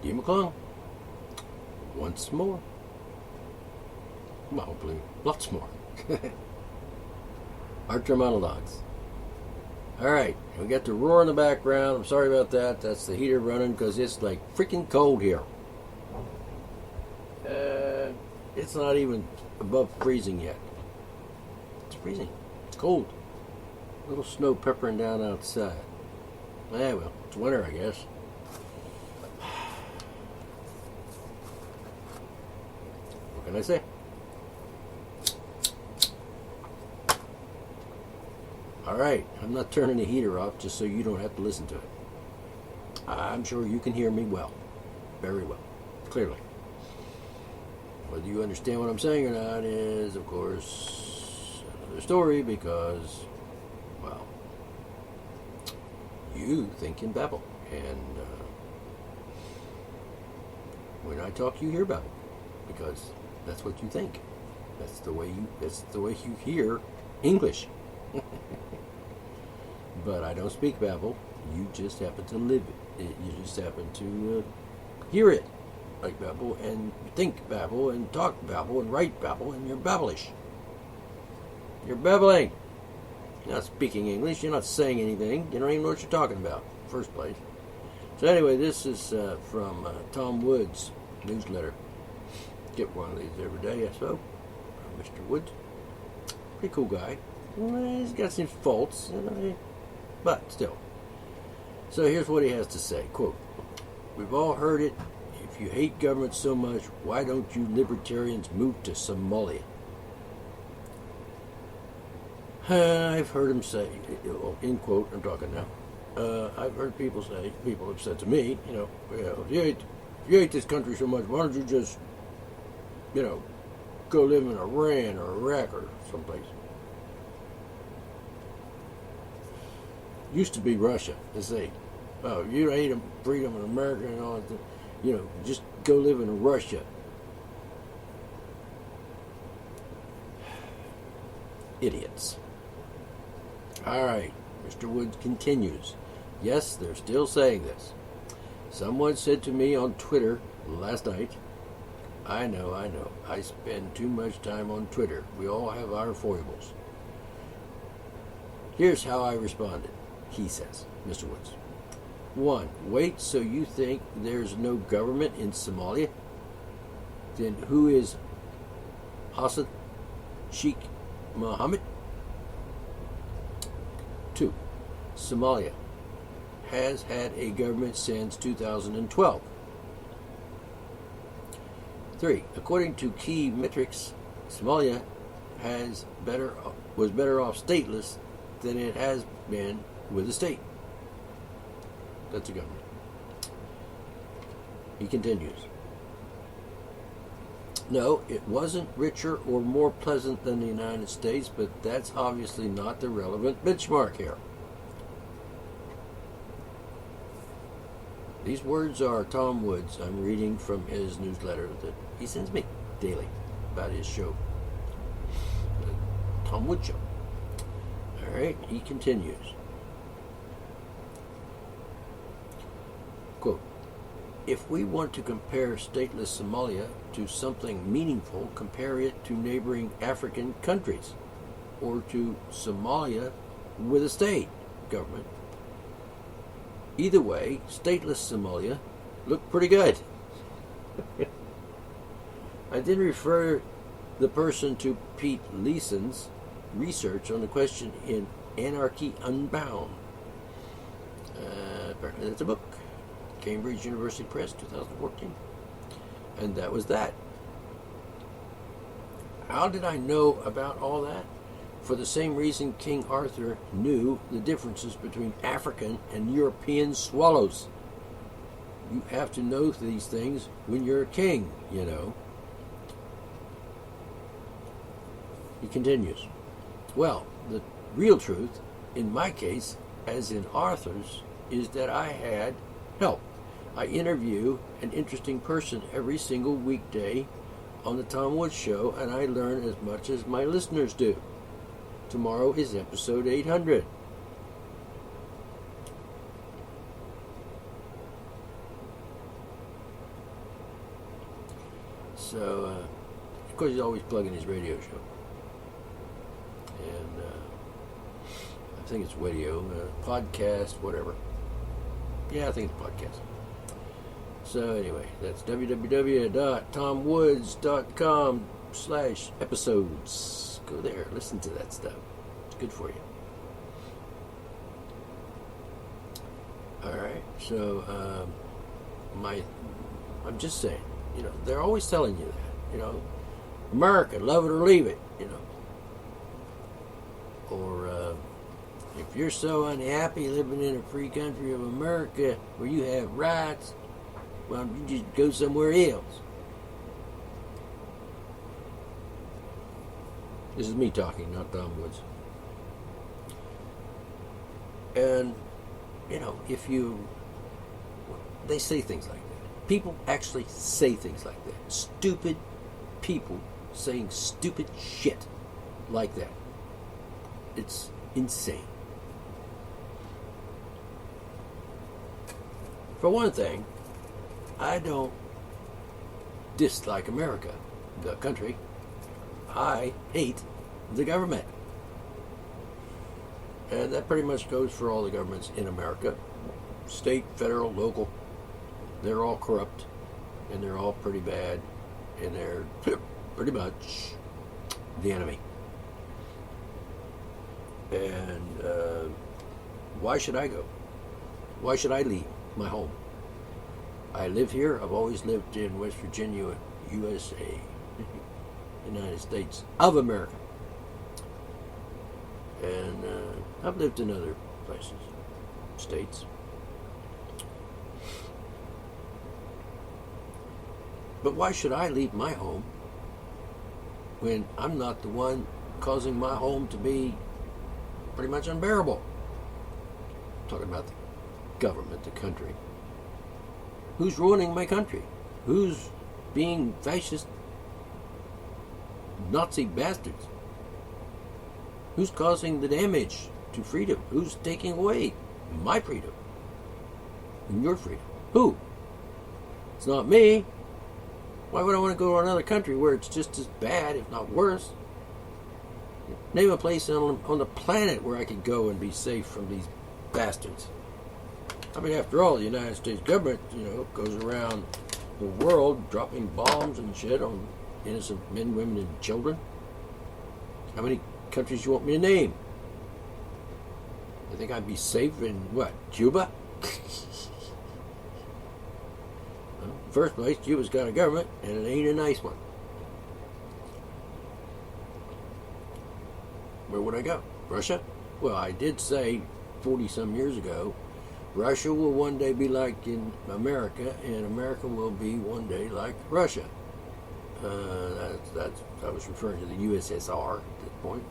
D. McClung. Once more. Well, hopefully lots more. Art-ra-monologs. Alright, we got the roar in the background. I'm sorry about that. That's the heater running because it's like freaking cold here. It's not even above freezing yet. It's freezing. It's cold. A little snow peppering down outside. Yeah, well, it's winter, I guess. What can I say? Alright, I'm not turning the heater off just so you don't have to listen to it. I'm sure you can hear me well. Very well. Clearly. Whether you understand what I'm saying or not is, of course, another story because, well, you think in babble. And when I talk, you hear babble because that's what you think. That's the way you hear English. But I don't speak babble. You just happen to live it. You just happen to hear it like babble, and think babble, and talk babble, and write babble, and you're babblish. You're babbling. You're not speaking English. You're not saying anything. You don't even know what you're talking about in the first place. So anyway, this is from Tom Wood's newsletter. Get one of these every day, I suppose. Mr. Woods. Pretty cool guy. He's got some faults, but still. So here's what he has to say. Quote, "We've all heard it. If you hate government so much, why don't you libertarians move to Somalia?" I've heard him say, in quote, I'm talking now. I've heard people have said to me, if you hate this country so much, why don't you just, go live in Iran or Iraq or someplace. Used to be Russia. They say, "Oh, you hate freedom in America and all that. Just go live in Russia." Idiots. All right, Mr. Woods continues. Yes, they're still saying this. Someone said to me on Twitter last night, I know, I spend too much time on Twitter. We all have our foibles. Here's how I responded. He says, Mr. Woods. 1. Wait, so you think there's no government in Somalia? Then who is Hassan Sheikh Mohammed? 2. Somalia has had a government since 2012. 3. According to key metrics, Somalia was better off stateless than it has been with a state. That's a government. He continues. No, it wasn't richer or more pleasant than the United States, but that's obviously not the relevant benchmark here. These words are Tom Woods. I'm reading from his newsletter that he sends me daily about his show. The Tom Woods Show. All right, he continues. Quote, if we want to compare stateless Somalia to something meaningful, compare it to neighboring African countries or to Somalia with a state government. Either way, stateless Somalia looked pretty good. I then refer the person to Pete Leeson's research on the question in Anarchy Unbound. Apparently that's a book. Cambridge University Press, 2014. And that was that. How did I know about all that? For the same reason King Arthur knew the differences between African and European swallows. You have to know these things when you're a king, you know. He continues. Well, the real truth, in my case, as in Arthur's, is that I had help. I interview an interesting person every single weekday on the Tom Woods Show, and I learn as much as my listeners do. Tomorrow is episode 800. So, of course, he's always plugging his radio show. And I think it's radio, podcast, whatever. Yeah, I think it's podcast. So anyway, that's www.tomwoods.com/episodes. Go there, listen to that stuff. It's good for you. All right, so I'm just saying, they're always telling you that, America, love it or leave it, or if you're so unhappy living in a free country of America where you have rights, well, you just go somewhere else. This is me talking, not Tom Woods. And, they say things like that. People actually say things like that. Stupid people saying stupid shit like that. It's insane. For one thing, I don't dislike America, the country. I hate the government. And that pretty much goes for all the governments in America. State, federal, local. They're all corrupt. And they're all pretty bad. And they're pretty much the enemy. And why should I go? Why should I leave my home? I live here. I've always lived in West Virginia, USA, United States of America. And I've lived in other places, states. But why should I leave my home when I'm not the one causing my home to be pretty much unbearable? I'm talking about the government, the country. Who's ruining my country? Who's being fascist Nazi bastards? Who's causing the damage to freedom? Who's taking away my freedom and your freedom? Who? It's not me. Why would I want to go to another country where it's just as bad, if not worse? Name a place on the planet where I could go and be safe from these bastards. I mean, after all, the United States government, goes around the world dropping bombs and shit on innocent men, women, and children. How many countries you want me to name? You think I'd be safe in, what, Cuba? Well, first place, Cuba's got a government, and it ain't a nice one. Where would I go? Russia? Well, I did say 40-some years ago, Russia will one day be like in America, and America will be one day like Russia. I was referring to the USSR at this point.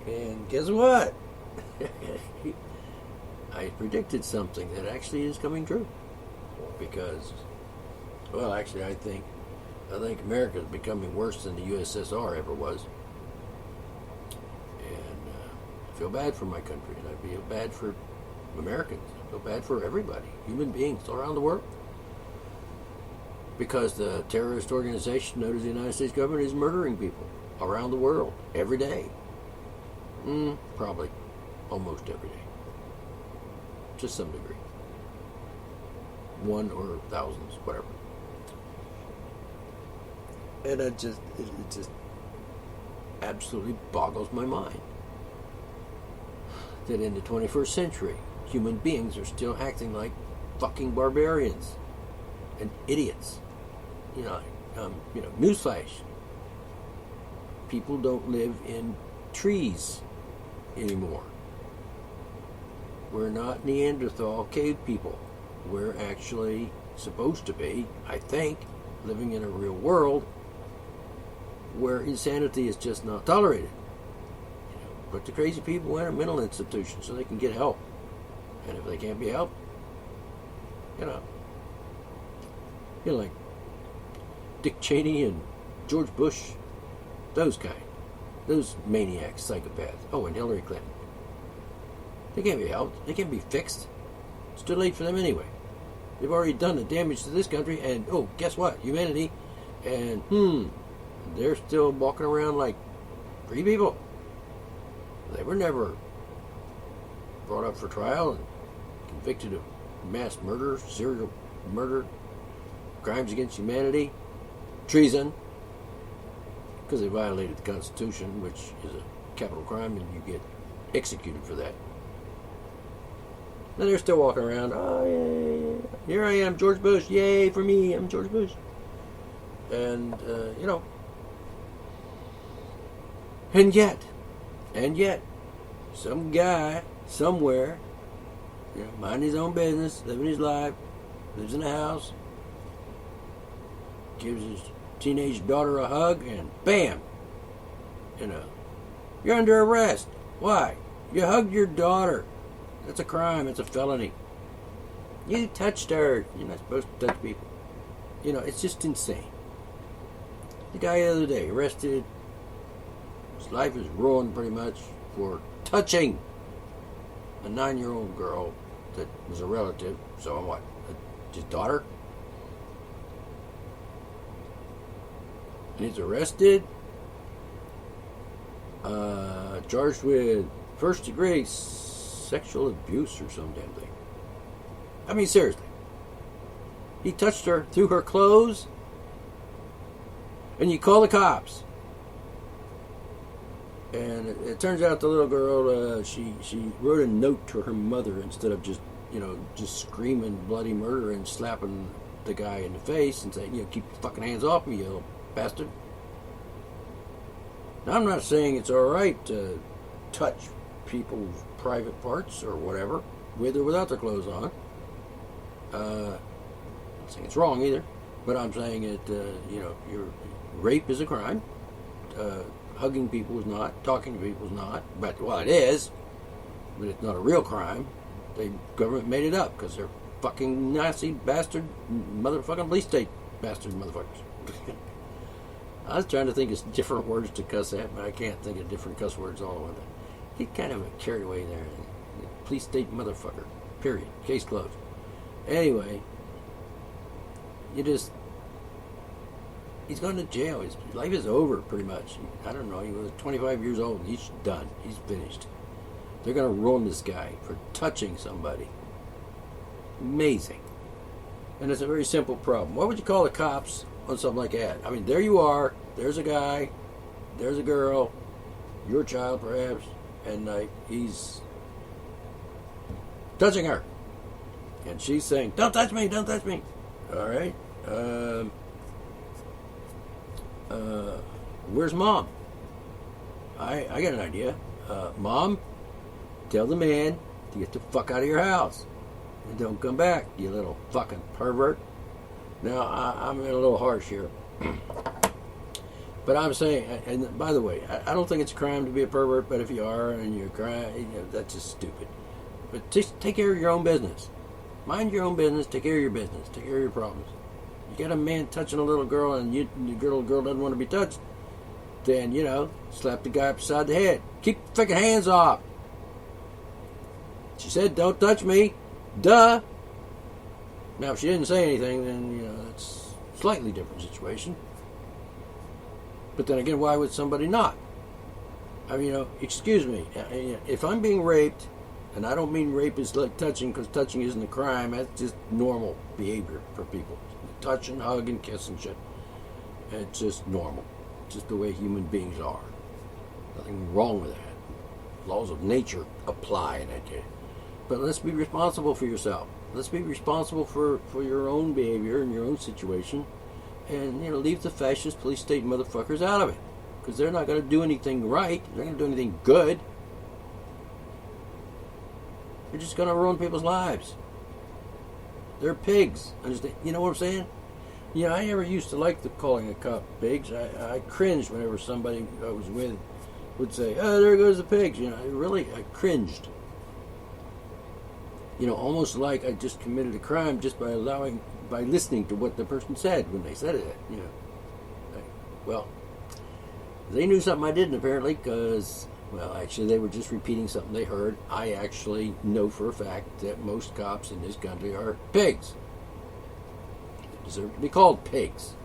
And guess what? I predicted something that actually is coming true. Because, well, actually, I think America is becoming worse than the USSR ever was. And I feel bad for my country, and I feel bad for Americans. I feel bad for everybody, human beings all around the world. Because the terrorist organization known as the United States government is murdering people around the world every day. Probably almost every day. To some degree. One or thousands, whatever. And it just absolutely boggles my mind that in the 21st century, human beings are still acting like fucking barbarians and idiots. Newsflash. People don't live in trees anymore. We're not Neanderthal cave people. We're actually supposed to be, I think, living in a real world where insanity is just not tolerated. Put the crazy people in a mental institution so they can get help. And if they can't be helped, like Dick Cheney and George Bush, those maniacs, psychopaths. Oh, and Hillary Clinton. They can't be helped. They can't be fixed. It's too late for them anyway. They've already done the damage to this country, and guess what? Humanity And, they're still walking around like free people. They were never brought up for trial and convicted of mass murder, serial murder, crimes against humanity, treason, because they violated the Constitution, which is a capital crime, and you get executed for that. And they're still walking around. Oh, yeah. Here I am, George Bush. Yay for me. I'm George Bush. And, and yet, some guy somewhere, minding his own business, living his life, lives in a house, gives his teenage daughter a hug, and bam, you're under arrest. Why? You hugged your daughter. That's a crime. It's a felony. You touched her. You're not supposed to touch people. It's just insane. The guy the other day arrested. His life is ruined pretty much for touching a 9-year-old girl that was a relative. So I'm what? His daughter? And he's arrested. Charged with first-degree sexual abuse or some damn thing. I mean, seriously. He touched her through her clothes, and you call the cops. And it turns out the little girl, she wrote a note to her mother instead of just screaming bloody murder and slapping the guy in the face and saying, keep your fucking hands off me, you little bastard. Now, I'm not saying it's all right to touch people's private parts or whatever, with or without their clothes on. I'm not saying it's wrong either, but I'm saying rape is a crime. Hugging people is not. Talking to people is not. But, it is. But it's not a real crime. The government made it up because they're fucking Nazi bastard motherfucking police state bastard motherfuckers. I was trying to think of different words to cuss at, but I can't think of different cuss words all of them. He kind of carried away there. Police state motherfucker. Period. Case closed. Anyway, he's gone to jail. His life is over, pretty much. I don't know. He was 25 years old. He's done. He's finished. They're going to ruin this guy for touching somebody. Amazing. And it's a very simple problem. What would you call the cops on something like that? I mean, there you are. There's a guy. There's a girl. Your child, perhaps. And he's touching her. And she's saying, don't touch me, don't touch me. All right. Where's Mom? I got an idea. Mom, tell the man to get the fuck out of your house. And don't come back, you little fucking pervert. Now, I'm a little harsh here. But I'm saying, and by the way, I don't think it's a crime to be a pervert, but if you are and you're crying, that's just stupid. But just take care of your own business. Mind your own business, take care of your business, take care of your problems. You got a man touching a little girl and the little girl doesn't want to be touched, then, slap the guy upside the head. Keep the fucking hands off. She said, don't touch me. Duh. Now, if she didn't say anything, then, that's a slightly different situation. But then again, why would somebody not? I mean, excuse me. If I'm being raped, and I don't mean rape is like touching, because touching isn't a crime. That's just normal behavior for people. Touch and hug and kiss and shit. It's just normal. It's just the way human beings are. Nothing wrong with that. Laws of nature apply in that case. But let's be responsible for yourself. Let's be responsible for your own behavior and your own situation. And, leave the fascist police state motherfuckers out of it. Because they're not going to do anything right. They're not going to do anything good. They're just going to ruin people's lives. They're pigs. Understand? You know what I'm saying? I never used to like calling a cop pigs. I cringed whenever somebody I was with would say, oh, there goes the pigs. I cringed. Almost like I just committed a crime just by listening to what the person said when they said it. Well, they knew something I didn't apparently, because, actually they were just repeating something they heard. I actually know for a fact that most cops in this country are pigs. They deserve to be called pigs.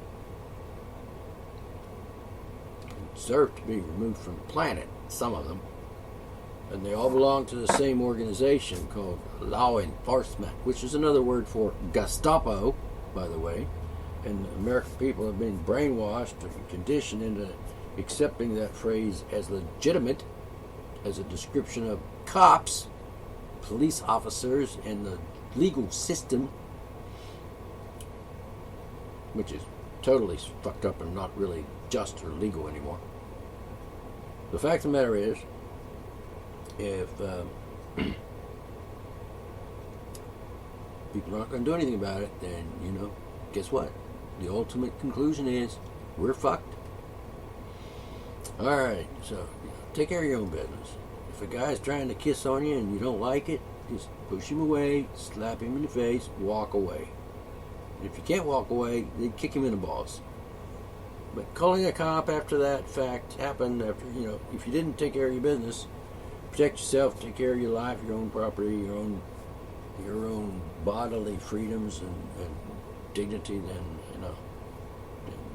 deserve to be removed from the planet, some of them. And they all belong to the same organization called law enforcement, which is another word for Gestapo, by the way. And the American people have been brainwashed and conditioned into accepting that phrase as legitimate, as a description of cops, police officers, and the legal system, which is totally fucked up and not really just or legal anymore. The fact of the matter is, if people aren't going to do anything about it, then, guess what? The ultimate conclusion is we're fucked. Alright, so take care of your own business. If a guy's trying to kiss on you and you don't like it, just push him away, slap him in the face, walk away. And if you can't walk away, then kick him in the balls. But calling a cop after that fact happened, after, if you didn't take care of your business, protect yourself, take care of your life, your own property, your own bodily freedoms and dignity, then,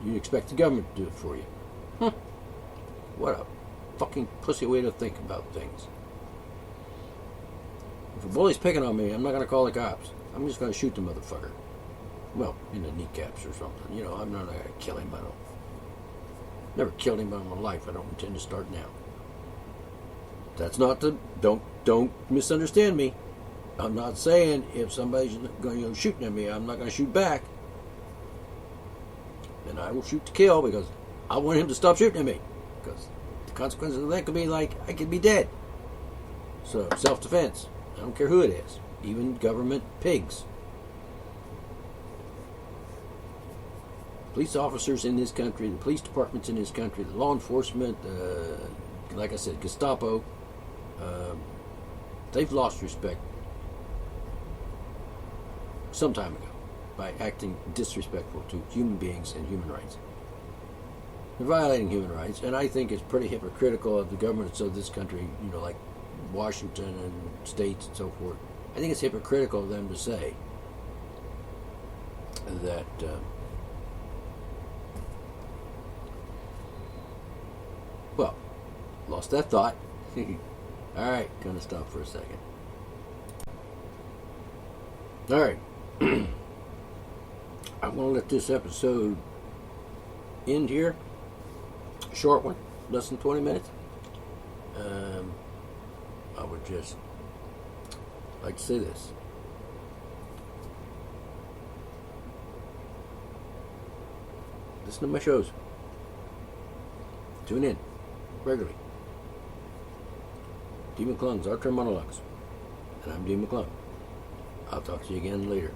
you expect the government to do it for you. What a fucking pussy way to think about things. If a bully's picking on me, I'm not going to call the cops. I'm just going to shoot the motherfucker. Well, in the kneecaps or something. I'm not going to kill him. Never killed him in my life. I don't intend to start now. That's not the... Don't misunderstand me. I'm not saying if somebody's going shooting at me, I'm not going to shoot back. Then I will shoot to kill because I want him to stop shooting at me. Because the consequences of that could be like, I could be dead. So, self-defense. I don't care who it is. Even government pigs. Police officers in this country, the police departments in this country, the law enforcement, like I said, Gestapo, they've lost respect some time ago by acting disrespectful to human beings and human rights. They're violating human rights, and I think it's pretty hypocritical of the governments of this country, like Washington and states and so forth. I think it's hypocritical of them to say that lost that thought. Alright, gonna stop for a second. Alright. I'm gonna let this episode end here. Short one, less than 20 minutes. I would just like to say this. Listen to my shows. Tune in regularly. D. McClung's Art-ra-monologs. And I'm D. McClung. I'll talk to you again later.